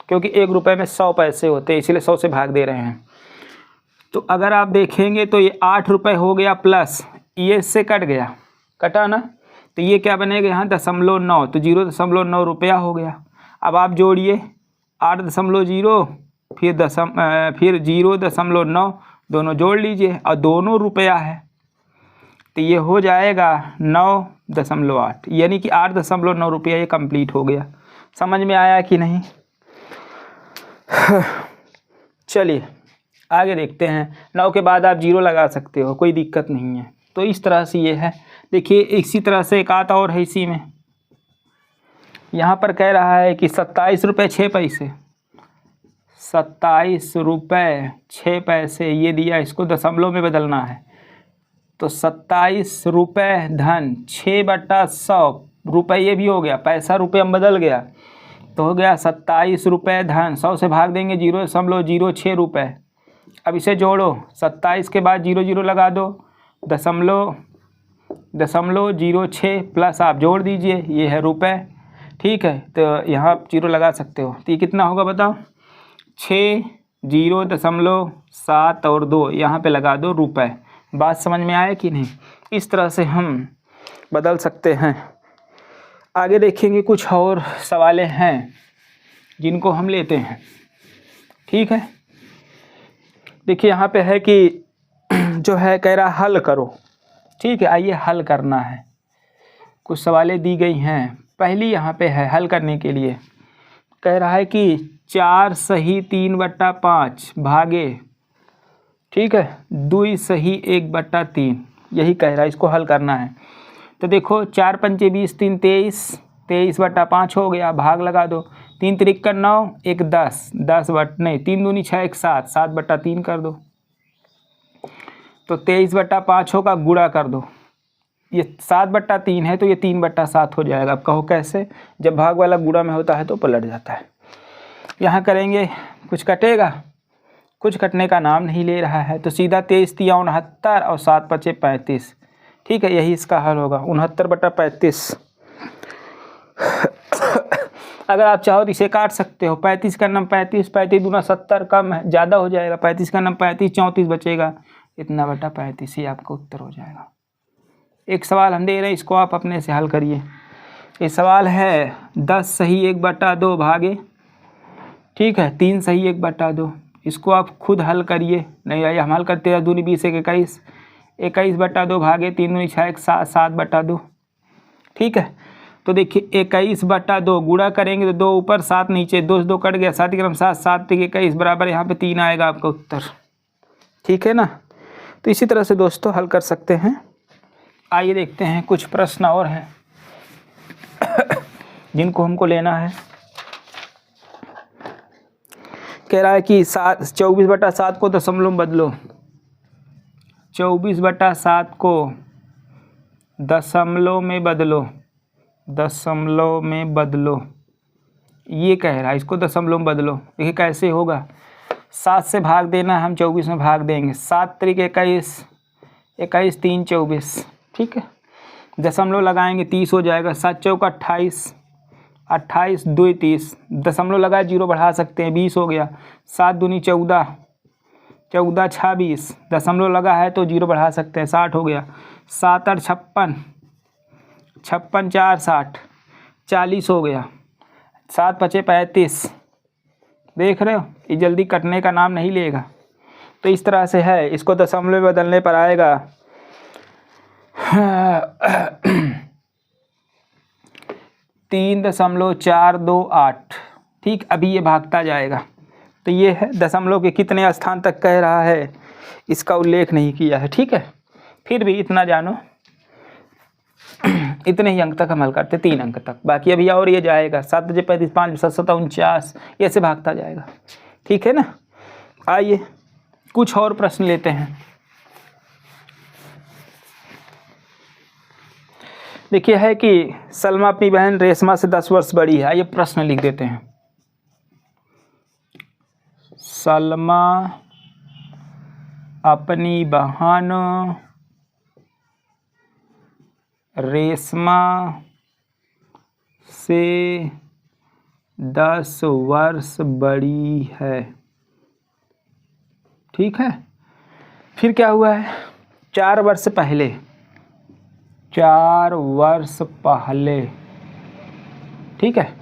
क्योंकि 1 रुपये में 100 पैसे होते हैं, इसीलिए 100 से भाग दे रहे हैं। तो अगर आप देखेंगे तो ये 8 रुपये हो गया, प्लस ये इससे कट गया, कटा ना, तो ये क्या बनेगा यहाँ 0.9, तो 0.9 रुपया हो गया। अब आप जोड़िए 8.0 फिर 0.9 दोनों जोड़ लीजिए और दोनों रुपया है, तो ये हो जाएगा 9.8, यानी कि 8.9 रुपया ये कंप्लीट हो गया। समझ में आया कि नहीं। चलिए आगे देखते हैं। 9 के बाद आप 0 लगा सकते हो, कोई दिक्कत नहीं है। तो इस तरह से ये है। देखिए इसी तरह से एक आता और है इसी में, यहाँ पर कह रहा है कि 27 रुपये 6 पैसे, ₹27.06 ये दिया, इसको दशमलव में बदलना है तो ₹27 धन 6/100 रुपये भी हो गया, पैसा रुपये में बदल गया तो हो गया ₹27 धन 100 से भाग देंगे 0.06 रुपये। अब इसे जोड़ो, 27 के बाद 0 लगा दो, दशमलव 06 प्लस आप जोड़ दीजिए, ये है रुपये। ठीक है, तो यहाँ आप 0 लगा सकते हो तो ये कितना होगा बताओ, 6 0.7 और 2 यहाँ पे लगा दो रुपये। बात समझ में आया कि नहीं? इस तरह से हम बदल सकते हैं। आगे देखेंगे कुछ और सवालें हैं जिनको हम लेते हैं। ठीक है, देखिए यहाँ पे है कि जो है कह रहा हल करो। ठीक है, आइए हल करना है। कुछ सवालें दी गई हैं। पहली यहाँ पे है हल करने के लिए, कह रहा है कि 4 सही 3/5 भागे, ठीक है, 2 सही 1/3, यही कह रहा है, इसको हल करना है। तो देखो 4 पंचे 20, 3 23, 23/5 हो गया, भाग लगा दो, 3 त्रिक 9, 1 10, 3 दूनी 6, 1 7, 7/3 कर दो तो 23/5 होगा, गुणा कर दो, ये 7/3 है तो ये 3/7 हो जाएगा। अब कहो कैसे? जब भाग वाला गुणा में होता है तो पलट जाता है। यहाँ करेंगे, कुछ कटेगा, कुछ कटने का नाम नहीं ले रहा है तो सीधा 23 × 69 और 7 × 5 = 35। ठीक है, यही इसका हल होगा, 69/35। अगर आप चाहो तो इसे काट सकते हो, 35 का नाम 35, 35 दूना 70 कम है, ज़्यादा हो जाएगा, 35 का नाम 35, 34 बचेगा, इतना बटा 35 ही आपका उत्तर हो जाएगा। एक सवाल हम दे रहे हैं, इसको आप अपने से हल करिए। ये सवाल है 10 सही 1/2 भागे, ठीक है, 3 सही 1/2, इसको आप खुद हल करिए। नहीं आइए हम हल करते हैं, 2 20 1 21, 21/2 भागे 3 दूनी 6 1 7, 7/2। ठीक है, तो देखिए 21/2 गुणा करेंगे तो 2 ऊपर 7 नीचे, 2 से 2 कट गया, 7 × 7, 7 × 21 बराबर, यहाँ पे 3 आएगा आपका उत्तर। ठीक है ना? तो इसी तरह से दोस्तों हल कर सकते हैं। आइए देखते हैं, कुछ प्रश्न और हैं जिनको हमको लेना है। कह रहा है कि 24/7 को दशमलव में बदलो, 24/7 को दशमलव में बदलो, दशमलव में बदलो, ये कह रहा है, इसको दशमलव में बदलो। देखिए कैसे होगा, 7 से भाग देना, हम 24 में भाग देंगे, 7 त्रिक 21, 21 3 24, ठीक है, दशमलव लगाएंगे 30 हो जाएगा, 7 चौका 28, 28 2 30, दशमलव लगाए 0 बढ़ा सकते हैं, 20 हो गया, 7 दूनी 14, 14 26, दशमलव लगा है तो 0 बढ़ा सकते हैं, 60 हो गया, 7 8 56, 56 4 60, 40 हो गया, 7 5 35। देख रहे हो, ये जल्दी कटने का नाम नहीं लेगा। तो इस तरह से है, इसको दशमलव में बदलने पर आएगा 3.428। ठीक, अभी ये भागता जाएगा। तो ये है दशमलव के कितने स्थान तक कह रहा है, इसका उल्लेख नहीं किया है। ठीक है, फिर भी इतना जानो, इतने ही अंक तक हम हल करते, 3 अंक तक, बाकी अभी और ये जाएगा, 7 × 35 5 7 7 49, ऐसे भागता जाएगा। ठीक है ना? आइए कुछ और प्रश्न लेते हैं। देखिए है कि सलमा अपनी बहन रेशमा से 10 वर्ष बड़ी है। आइए प्रश्न लिख देते हैं, सलमा अपनी बहन रेशमा से 10 वर्ष बड़ी है। ठीक है, फिर क्या हुआ है, 4 वर्ष पहले, 4 वर्ष पहले, ठीक है,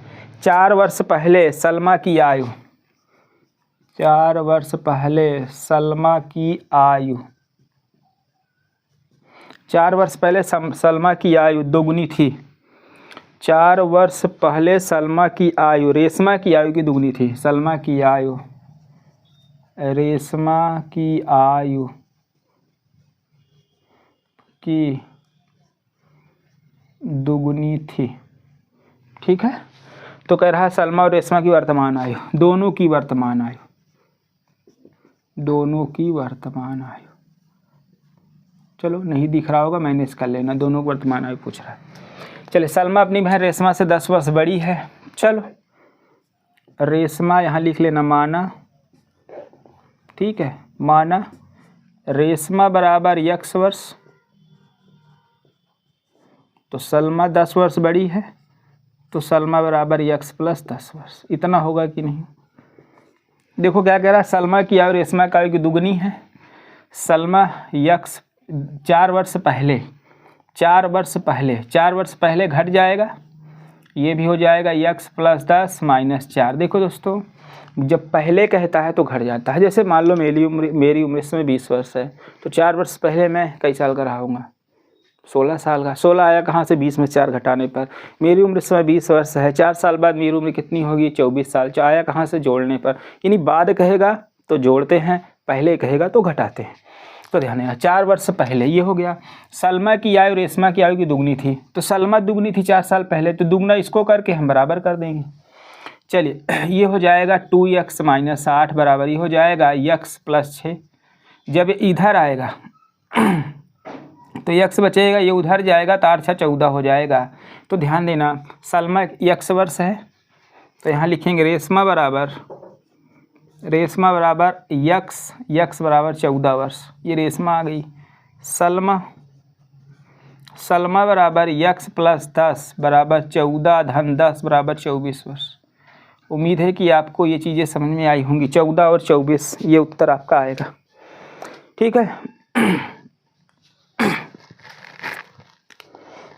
4 वर्ष पहले सलमा की आयु, 4 वर्ष पहले सलमा की आयु, 4 वर्ष पहले सलमा की आयु दोगुनी थी। 4 वर्ष पहले सलमा की आयु रेशमा की आयु की दुगनी थी। सलमा की आयु रेशमा की आयु की दुगुनी थी। ठीक है, तो कह रहा है सलमा और रेशमा की वर्तमान आयु, दोनों की वर्तमान आयु, दोनों की वर्तमान आयु। चलो नहीं दिख रहा होगा, मैनेज कर लेना, दोनों की वर्तमान आयु पूछ रहा है। चलिए, सलमा अपनी बहन रेशमा से 10 वर्ष बड़ी है। चलो, रेशमा यहाँ लिख लेना माना, ठीक है, माना रेशमा बराबर x वर्ष, तो सलमा 10 वर्ष बड़ी है, तो सलमा बराबर x प्लस 10 वर्ष। इतना होगा कि नहीं? देखो क्या कह रहा है, सलमा की आयु रेशमा की आयु की दुगनी है। सलमा x 4 वर्ष पहले, 4 वर्ष पहले घट जाएगा, ये भी हो जाएगा x प्लस 10 माइनस 4। देखो दोस्तों, जब पहले कहता है तो घट जाता है। जैसे मान लो मेरी उम्र इस समय 20 वर्ष है, तो 4 वर्ष पहले मैं कई साल का रहा हूँगा? 16 साल का। 16 आया कहाँ से? 20 में 4 घटाने पर। मेरी उम्र इस समय 20 वर्ष है, 4 साल बाद मेरी उम्र कितनी होगी? 24 साल। आया कहाँ से? जोड़ने पर। यानी बाद कहेगा तो जोड़ते हैं, पहले कहेगा तो घटाते हैं। तो ध्यान देना, 4 वर्ष पहले, ये हो गया। सलमा की आयु रेशमा की आयु की दुगनी थी, तो सलमा दुगनी थी 4 साल पहले, तो दुगना इसको करके हम बराबर कर देंगे। चलिए, ये हो जाएगा 2x माइनस 8 बराबर, ये हो जाएगा x प्लस 6। जब इधर आएगा तो x बचेगा, ये उधर जाएगा तो 8 × 6 = 14 हो जाएगा। तो ध्यान देना, सलमा x वर्ष है, तो यहाँ लिखेंगे रेशमा बराबर x बराबर 14 वर्ष। ये रेशमा आ गई। सलमा बराबर x प्लस 10 बराबर 14 धन 10 बराबर 24 वर्ष। उम्मीद है कि आपको ये चीज़ें समझ में आई होंगी। 14 और 24, ये उत्तर आपका आएगा। ठीक है,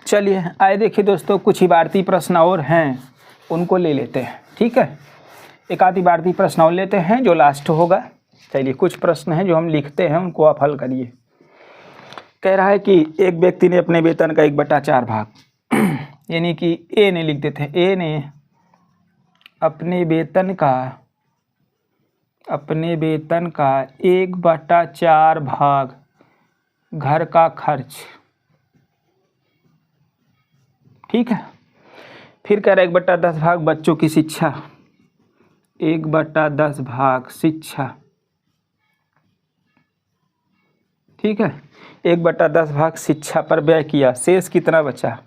चलिए आए देखिए दोस्तों, कुछ इबारती प्रश्न और हैं, उनको ले लेते हैं। ठीक है, एक आध इबारती प्रश्न और लेते हैं जो लास्ट होगा। चलिए, कुछ प्रश्न हैं जो हम लिखते हैं, उनको आप हल करिए। कह रहा है कि एक व्यक्ति ने अपने वेतन का 1/4 भाग, यानी कि ए ने लिख देते हैं, ए ने अपने वेतन का 1/4 भाग घर का खर्च, ठीक है। फिर कह रहा है 1/10 भाग बच्चों की शिक्षा, 1/10 भाग शिक्षा, ठीक है, 1/10 भाग शिक्षा पर व्यय किया। शेष कितना बचा?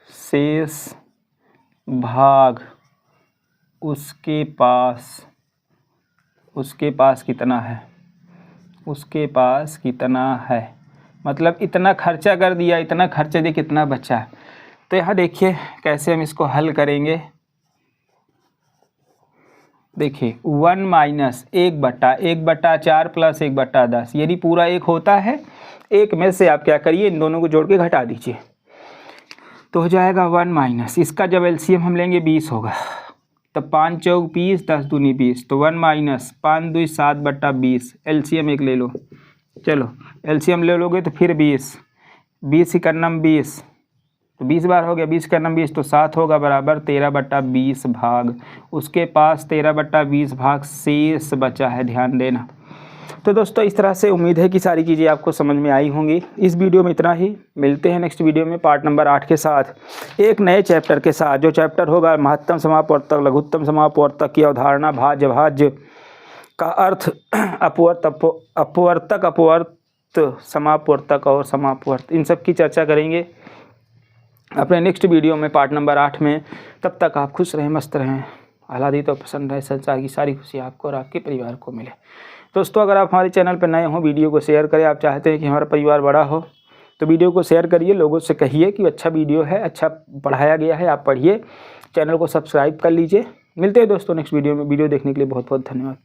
शेष भाग उसके पास कितना है? उसके पास कितना है, मतलब इतना खर्चा कर दिया, इतना खर्चा दे, कितना बचा। तो यहाँ देखिए कैसे हम इसको हल करेंगे। देखिए 1 माइनस 1/4 प्लस 1/10, यदि पूरा 1 होता है, 1 में से आप क्या करिए, इन दोनों को जोड़ के घटा दीजिए, तो हो जाएगा 1 माइनस, इसका जब एलसीएम हम लेंगे 20 होगा, तब 5 चौक 20, 10 दूनी 20, तो 1 माइनस 5 2 7/20, एलसीएम एक ले लो। चलो एलसीएम ले लोगे तो फिर 20 इकन्नम 20, तो 20 बार हो गया, 20 इकन्नम 20, तो 7 होगा बराबर 13/20 भाग। उसके पास 13/20 भाग शेष बचा है, ध्यान देना। तो दोस्तों इस तरह से उम्मीद है कि सारी चीज़ें आपको समझ में आई होंगी। इस वीडियो में इतना ही, मिलते हैं नेक्स्ट वीडियो में पार्ट नंबर 8 के साथ, एक नए चैप्टर के साथ, जो चैप्टर होगा महत्तम समापवर्तक, लघुत्तम समापवर्तक की अवधारणा, भाज्य का अर्थ, अपवर्तक, समापवर्तक और समापवर्त, इन सब की चर्चा करेंगे अपने नेक्स्ट वीडियो में पार्ट नंबर 8 में। तब तक आप खुश रहें, मस्त रहें, आह्लादित और प्रसन्न रहें, संसार की सारी खुशी आपको और आपके परिवार को मिले। दोस्तों अगर आप हमारे चैनल पर नए हों, वीडियो को शेयर करें। आप चाहते हैं कि हमारा परिवार बड़ा हो तो वीडियो को शेयर करिए, लोगों से कहिए कि अच्छा वीडियो है, अच्छा पढ़ाया गया है, आप पढ़िए, चैनल को सब्सक्राइब कर लीजिए। मिलते हैं दोस्तों नेक्स्ट वीडियो में। वीडियो देखने के लिए बहुत बहुत धन्यवाद।